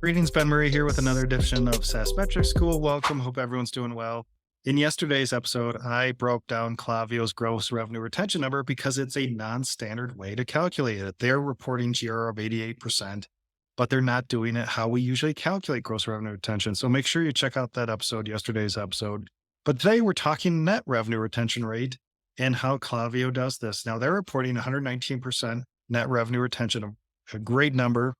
Greetings, Ben Murray here with another edition of SaaS Metrics School. Welcome. Hope everyone's doing well. In yesterday's episode, I broke down Klaviyo's gross revenue retention number because it's a non-standard way to calculate it. They're reporting GRR of 88%, but they're not doing it how we usually calculate gross revenue retention. So make sure you check out that episode, yesterday's episode. But today we're talking net revenue retention rate and how Klaviyo does this. Now they're reporting 119% net revenue retention, a great number.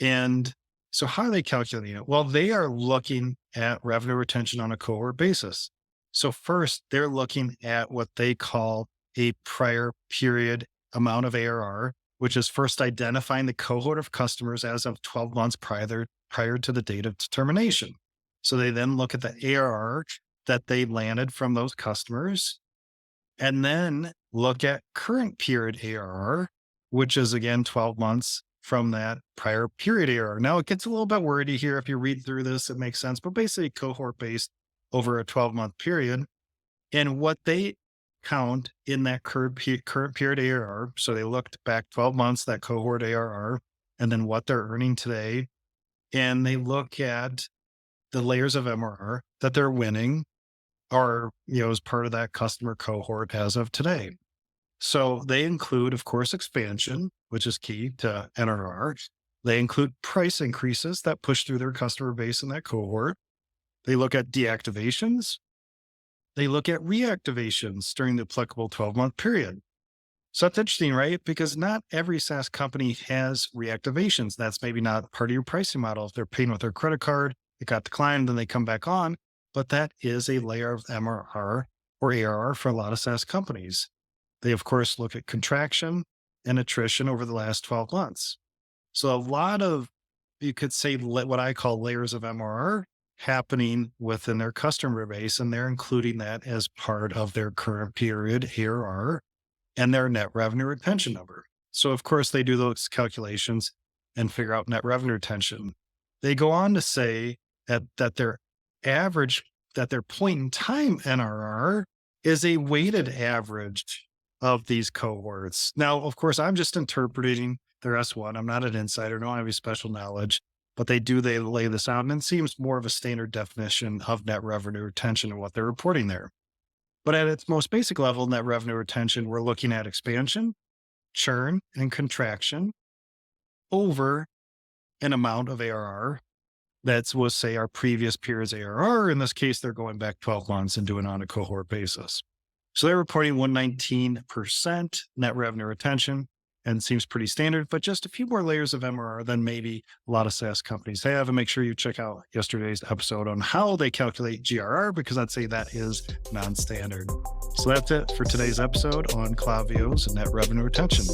And so how are they calculating it? Well, they are looking at revenue retention on a cohort basis. So first, they're looking at what they call a prior period amount of ARR, which is first identifying the cohort of customers as of 12 months prior to the date of determination. So they then look at the ARR that they landed from those customers and then look at current period ARR, which is again 12 months from that prior period ARR. Now it gets a little bit wordy here. If you read through this, it makes sense, but basically cohort based over a 12-month period. And what they count in that current period ARR. So they looked back 12 months, that cohort ARR, and then what they're earning today. And they look at the layers of MRR that they're winning are, as part of that customer cohort as of today. So they include, of course, expansion, which is key to NRR. They include price increases that push through their customer base in that cohort. They look at deactivations. They look at reactivations during the applicable 12-month period. So that's interesting, right? Because not every SaaS company has reactivations. That's maybe not part of your pricing model. If they're paying with their credit card, it got declined, then they come back on. But that is a layer of MRR or ARR for a lot of SaaS companies. They, of course, look at contraction and attrition over the last 12 months. So a lot of, you could say, what I call layers of MRR happening within their customer base, and they're including that as part of their current period ARR and their net revenue retention number. So, of course, they do those calculations and figure out net revenue retention. They go on to say that their average, that their point in time NRR is a weighted average of these cohorts. Now, of course, I'm just interpreting their S1. I'm not an insider, don't have any special knowledge, but they lay this out, and it seems more of a standard definition of net revenue retention and what they're reporting there. But at its most basic level, net revenue retention, we're looking at expansion, churn, and contraction over an amount of ARR that's, we'll say, our previous period's ARR. In this case, they're going back 12 months and doing it on a cohort basis. So they're reporting 119% net revenue retention, and seems pretty standard, but just a few more layers of MRR than maybe a lot of SaaS companies have. And make sure you check out yesterday's episode on how they calculate GRR, because I'd say that is non-standard. So that's it for today's episode on Klaviyo's net revenue retention.